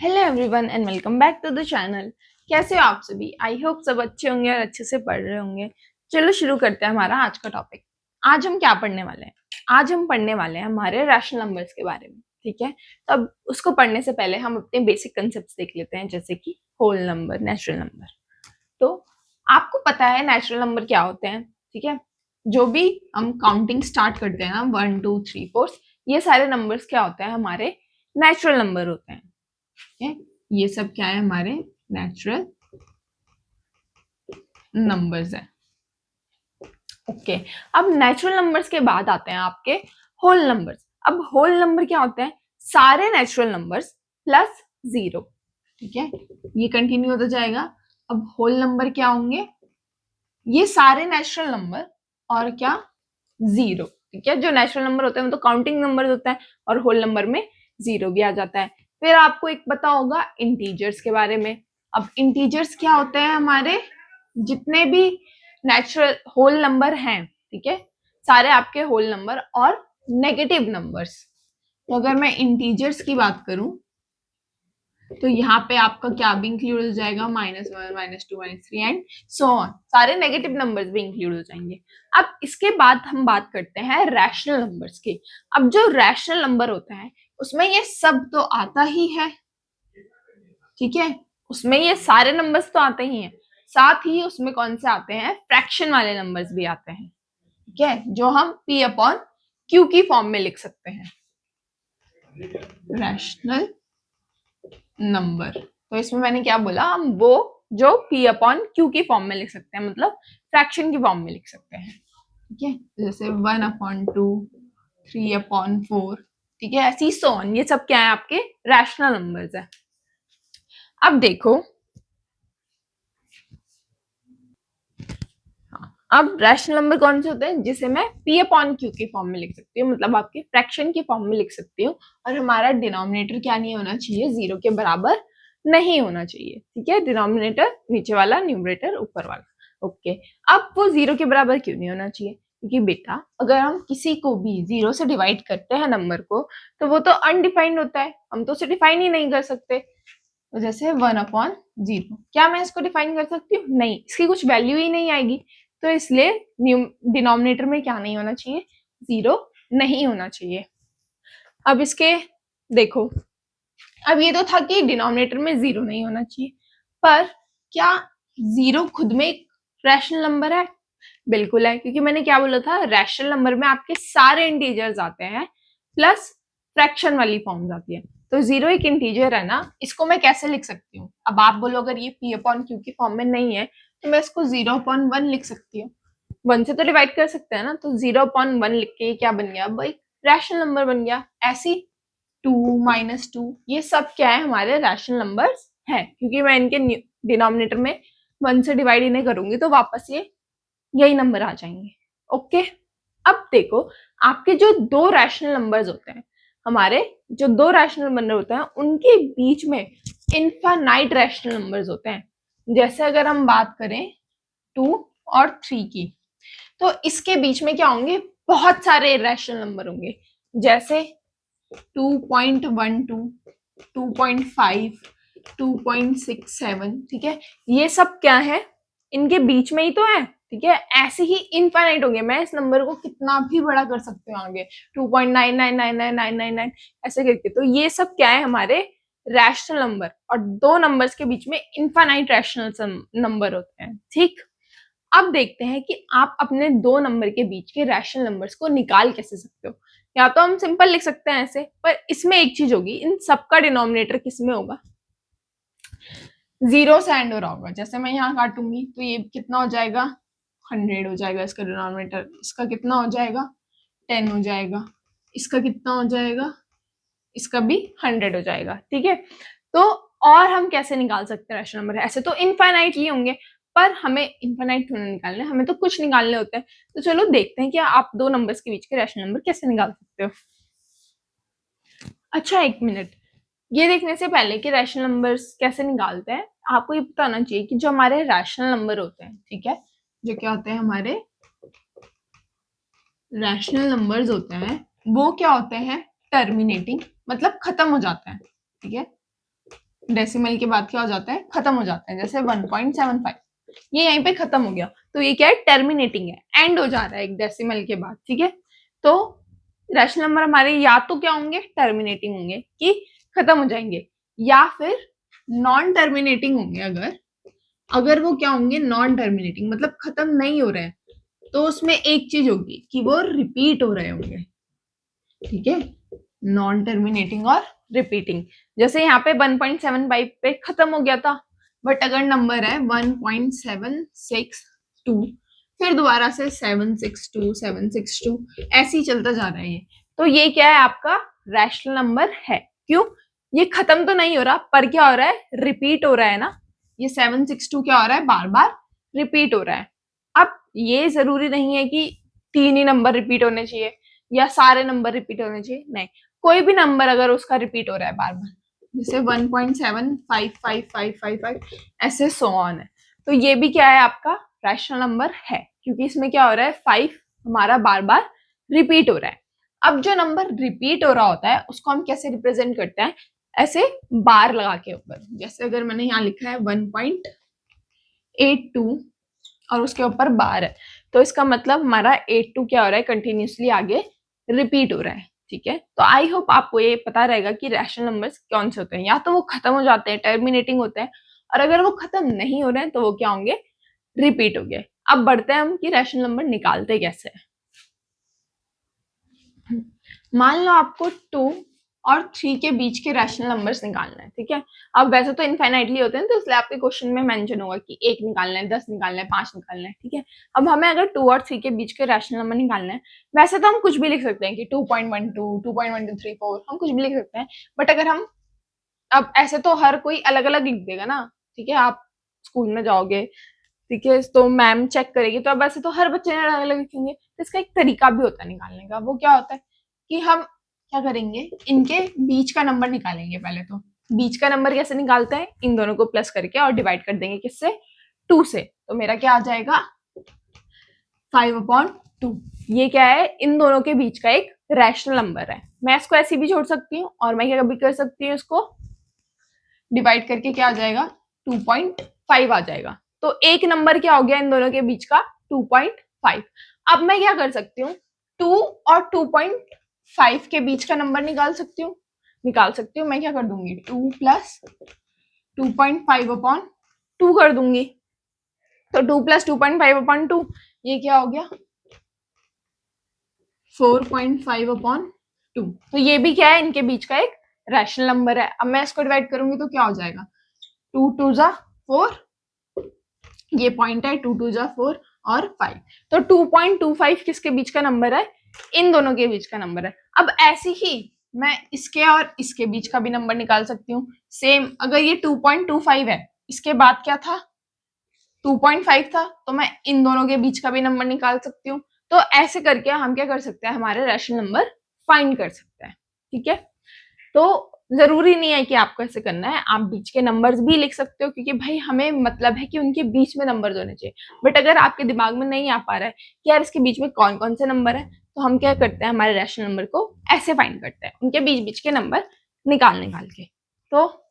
Hello everyone and welcome back to the channel. कैसे हो आप सभी? आई होप सब अच्छे होंगे और अच्छे से पढ़ रहे होंगे। चलो शुरू करते हैं हमारा आज का टॉपिक। आज हम क्या पढ़ने वाले हैं? आज हम पढ़ने वाले हैं हमारे रैशनल नंबर्स के बारे में। ठीक है, तो अब उसको पढ़ने से पहले हम अपने बेसिक कंसेप्ट देख लेते हैं, जैसे कि होल नंबर, नेचुरल नंबर। तो आपको पता है नेचुरल नंबर क्या होते हैं? ठीक है, जो भी हम काउंटिंग स्टार्ट करते हैं ना, 1 2 3 4, ये सारे नंबर्स क्या होते हैं? हमारे नेचुरल नंबर होते हैं। है, ये सब क्या है? हमारे नेचुरल नंबर्स है। ओके, अब नेचुरल नंबर्स के बाद आते हैं आपके होल नंबर्स। अब होल नंबर क्या होते हैं? सारे नेचुरल नंबर्स प्लस जीरो। ठीक है, ये कंटिन्यू होता जाएगा। अब होल नंबर क्या होंगे? ये सारे नेचुरल नंबर और क्या? जीरो। ठीक है, जो नेचुरल नंबर होते हैं वो तो काउंटिंग नंबर होता है और होल नंबर में जीरो भी आ जाता है। फिर आपको एक पता होगा इंटीजर्स के बारे में। अब इंटीजर्स क्या होते हैं? हमारे जितने भी नेचुरल होल नंबर हैं, ठीक है, सारे आपके होल नंबर और नेगेटिव नंबर्स। तो अगर मैं इंटीजर्स की बात करूं तो यहाँ पे आपका क्या भी इंक्लूड हो जाएगा? -1 -2 -3 एंड सो ऑन। सारे नेगेटिव नंबर्स भी इंक्लूड हो जाएंगे। अब इसके बाद हम बात करते हैं रैशनल नंबर्स की। अब जो रैशनल नंबर होता है उसमें ये सब तो आता ही है, ठीक है, उसमें ये सारे नंबर्स तो आते ही हैं, साथ ही उसमें कौन से आते हैं? फ्रैक्शन वाले नंबर्स भी आते हैं। ठीक है, जो हम P अपॉन Q की फॉर्म में लिख सकते हैं, रैशनल नंबर। तो इसमें मैंने क्या बोला? हम वो जो P अपॉन Q की फॉर्म में लिख सकते हैं, मतलब फ्रैक्शन की फॉर्म में लिख सकते हैं। ठीक है, जैसे 1/2, 3/4। ठीक है, ऐसी सो ऑन। ये सब क्या है? आपके रैशनल नंबर्स है। अब देखो, अब रैशनल नंबर कौन से होते हैं? जिसे मैं P अपॉन Q की फॉर्म में लिख सकती हूँ, मतलब आपके फ्रैक्शन की फॉर्म में लिख सकती हूँ। और हमारा डिनोमिनेटर क्या नहीं होना चाहिए? जीरो के बराबर नहीं होना चाहिए। ठीक है, डिनोमिनेटर नीचे वाला, न्यूमरेटर ऊपर वाला। ओके, अब वो जीरो के बराबर क्यों नहीं होना चाहिए? क्योंकि बेटा अगर हम किसी को भी जीरो से डिवाइड करते हैं नंबर को, तो वो तो अनडिफाइंड होता है, हम तो उसे डिफाइन ही नहीं कर सकते। तो जैसे 1/0, क्या मैं इसको डिफाइन कर सकती हूँ? नहीं, इसकी कुछ वैल्यू ही नहीं आएगी। तो इसलिए डिनोमिनेटर में क्या नहीं होना चाहिए? जीरो नहीं होना चाहिए। अब इसके देखो, अब ये तो था कि डिनोमिनेटर में जीरो नहीं होना चाहिए, पर क्या जीरो खुद में एक रैशनल नंबर है? बिल्कुल है, क्योंकि मैंने क्या बोला था? रैशनल नंबर में आपके सारे इंटीजर्स आते हैं प्लस फ्रैक्शन वाली फॉर्म्स आती है। तो जीरो एक इंटीजर है ना, इसको मैं कैसे लिख सकती हूँ? अब आप बोलो अगर ये P अपॉन Q की फॉर्म में नहीं है तो मैं इसको 0/1 लिख सकती हूँ। 1 से तो डिवाइड कर सकते हैं ना, तो 0/1 लिख के क्या बन गया? अब एक रैशनल नंबर बन गया। ऐसी 2 -2, ये सब क्या है? हमारे रैशनल नंबर्स हैं, क्योंकि मैं इनके डिनोमिनेटर में 1 से डिवाइड ही नहीं करूंगी तो वापस ये यही नंबर आ जाएंगे। ओके, अब देखो, आपके जो दो रैशनल नंबर्स होते हैं, हमारे जो दो रैशनल नंबर होते हैं उनके बीच में इनफाइनाइट रैशनल नंबर्स होते हैं। जैसे अगर हम बात करें 2 और 3 की, तो इसके बीच में क्या होंगे? बहुत सारे रैशनल नंबर होंगे, जैसे 2.12, 2.5, 2.67। ठीक है, ये सब क्या है? इनके बीच में ही तो है। ठीक है, ऐसे ही इनफाइनाइट होंगे, मैं इस नंबर को कितना भी बड़ा कर सकती हूँ आगे, 2.9999999 ऐसे करके। तो ये सब क्या है? हमारे रैशनल नंबर, और दो नंबर्स के बीच में इनफाइनाइट रैशनल नंबर होते हैं। ठीक, अब देखते हैं कि आप अपने दो नंबर के बीच के रैशनल नंबर्स को निकाल कैसे सकते हो। या तो हम सिंपल लिख सकते हैं ऐसे, पर इसमें एक चीज होगी, इन सबका डिनोमिनेटर किस में होगा? जीरो से एंड हो रहा होगा। जैसे मैं यहाँ काटूंगी तो ये कितना हो जाएगा? 100 हो जाएगा इसका डिनोमिनेटर। इसका कितना हो जाएगा? 10 हो जाएगा। इसका कितना हो जाएगा? इसका भी 100 हो जाएगा। ठीक है, तो और हम कैसे निकाल सकते हैं रैशनल नंबर? ऐसे तो इनफाइनाइटली होंगे, पर हमें इनफाइनाइट थोड़ा निकालने, हमें तो कुछ निकालने होते हैं। तो चलो देखते हैं कि आप दो नंबर्स के बीच के रैशनल नंबर कैसे निकाल सकते हो। अच्छा, एक मिनट, ये देखने से पहले कि रैशनल नंबर्स कैसे निकालते हैं, आपको ये पता होना चाहिए कि जो हमारे रैशनल नंबर होते हैं, ठीक है, जो क्या होते हैं? हमारे रैशनल नंबर्स होते हैं, वो क्या होते हैं? टर्मिनेटिंग, मतलब खत्म हो जाते हैं। ठीक है, डेसिमल के बाद क्या हो जाता है, खत्म हो जाता है, जैसे 1.75 ये यहीं पे खत्म हो गया, तो ये क्या है, टर्मिनेटिंग है, एंड हो जा रहा है एक डेसिमल के बाद, ठीक है। तो रैशनल नंबर हमारे या तो क्या होंगे, टर्मिनेटिंग होंगे कि खत्म हो जाएंगे, या फिर नॉन टर्मिनेटिंग होंगे। अगर वो क्या होंगे, नॉन टर्मिनेटिंग मतलब खत्म नहीं हो रहे हैं, तो उसमें एक चीज होगी कि वो रिपीट हो रहे होंगे, ठीक है, नॉन टर्मिनेटिंग और रिपीटिंग। जैसे यहाँ पे 1.75 पे खत्म हो गया था, बट अगर नंबर है 1.762, फिर दोबारा से 762 762 ऐसे ही चलता जा रहा है ये, तो ये क्या है, आपका रैशनल नंबर है। क्यों, ये खत्म तो नहीं हो रहा, पर क्या हो रहा है, रिपीट हो रहा है ना, ये 762 क्या हो रहा है, बार बार रिपीट हो रहा है। अब ये जरूरी नहीं है कि 3 ही नंबर रिपीट होने चाहिए या सारे नंबर रिपीट होने चाहिए, नहीं, कोई भी नंबर अगर उसका रिपीट हो रहा है बार बार, जैसे 1.75555 ऐसे सो ऑन है, तो ये भी क्या है, आपका रैशनल नंबर है, क्योंकि इसमें क्या हो रहा है, 5 हमारा बार बार रिपीट हो रहा है। अब जो नंबर रिपीट हो रहा होता है उसको हम कैसे रिप्रेजेंट करते हैं, ऐसे बार लगा के ऊपर, जैसे अगर मैंने यहाँ लिखा है 1.82 और उसके ऊपर बार है, तो इसका मतलब हमारा 82 क्या हो रहा है, कंटिन्यूसली आगे रिपीट हो रहा है, ठीक है। तो आई होप आपको ये पता रहेगा कि रैशनल नंबर्स कौन से होते हैं, या तो वो खत्म हो जाते हैं, टर्मिनेटिंग होते हैं, और अगर वो खत्म नहीं हो रहे हैं तो वो क्या होंगे, रिपीट हो गए। अब बढ़ते हैं हम कि रैशनल नंबर निकालते कैसे हैं। मान लो आपको 2 और 3 के बीच के रैशनल नंबर्स निकालना है, ठीक है। अब वैसे तो इनफाइनाइटली होते हैं, तो इसलिए आपके क्वेश्चन में मेंशन होगा कि 1 निकालना है, 10 निकालना है, 5 निकालना है, ठीक है। अब हमें अगर 2 और 3 के बीच के रैशनल नंबर निकालना है, वैसे तो हम कुछ भी लिख सकते हैं कि 2.12 2.1234 हम कुछ भी लिख सकते हैं, बट अगर हम, अब ऐसे तो हर कोई अलग अलग लिख देगा ना, ठीक है, आप स्कूल में जाओगे, ठीक है, तो मैम चेक करेगी, तो अब ऐसे तो हर बच्चे ने अलग अलग लिखेंगे, तो इसका एक तरीका भी होता है निकालने का। वो क्या होता है कि हम क्या करेंगे, इनके बीच का नंबर निकालेंगे। पहले तो बीच का नंबर कैसे निकालते हैं, इन दोनों को प्लस करके और डिवाइड कर देंगे किससे, 2 से, तो मेरा क्या आ जाएगा, 5/2। ये क्या है, इन दोनों के बीच का एक रैशनल नंबर है। मैं इसको ऐसे भी छोड़ सकती हूँ, और मैं क्या भी कर सकती हूँ, इसको डिवाइड करके क्या आ जाएगा, 2.5 आ जाएगा। तो एक नंबर क्या हो गया इन दोनों के बीच का, 2.5। अब मैं क्या कर सकती हूँ, 2 और 2.5 के बीच का नंबर निकाल सकती हूँ। मैं क्या कर दूंगी, 2 प्लस 2.5/2 कर दूंगी, तो 2 प्लस 2.5/2 ये क्या हो गया, 4.5/2। तो ये भी क्या है, इनके बीच का एक रैशनल नंबर है। अब मैं इसको डिवाइड करूंगी तो क्या हो जाएगा, 2 2 जा 4, ये पॉइंट है, 2 2 जा 4 और 5, तो 2.25 किसके बीच का नंबर है, इन दोनों के बीच का नंबर है। अब ऐसे ही मैं इसके और इसके बीच का भी नंबर निकाल सकती हूँ। सेम, अगर ये 2.25 है, इसके बाद क्या था, 2.5 था, तो मैं इन दोनों के बीच का भी नंबर निकाल सकती हूँ। तो ऐसे करके हम क्या कर सकते हैं, हमारे रैशनल नंबर फाइंड कर सकते हैं, ठीक है। तो जरूरी नहीं है कि आपको ऐसे करना है, आप बीच के नंबर्स भी लिख सकते हो, क्योंकि भाई हमें मतलब है कि उनके बीच में नंबर होने चाहिए। बट अगर आपके दिमाग में नहीं आ पा रहा है कि यार इसके बीच में कौन कौन से नंबर है, तो हम क्या करते हैं, हमारे रैशनल नंबर को ऐसे फाइंड करते हैं, उनके बीच बीच के नंबर निकाल के। तो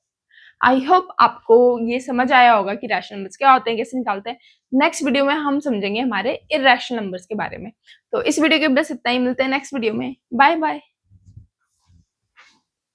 आई होप आपको ये समझ आया होगा कि रैशनल नंबर्स क्या होते हैं, कैसे निकालते हैं। नेक्स्ट वीडियो में हम समझेंगे हमारे इर्रेशनल नंबर्स के बारे में। तो इस वीडियो के बस इतना ही, मिलते हैं नेक्स्ट वीडियो में, बाय बाय।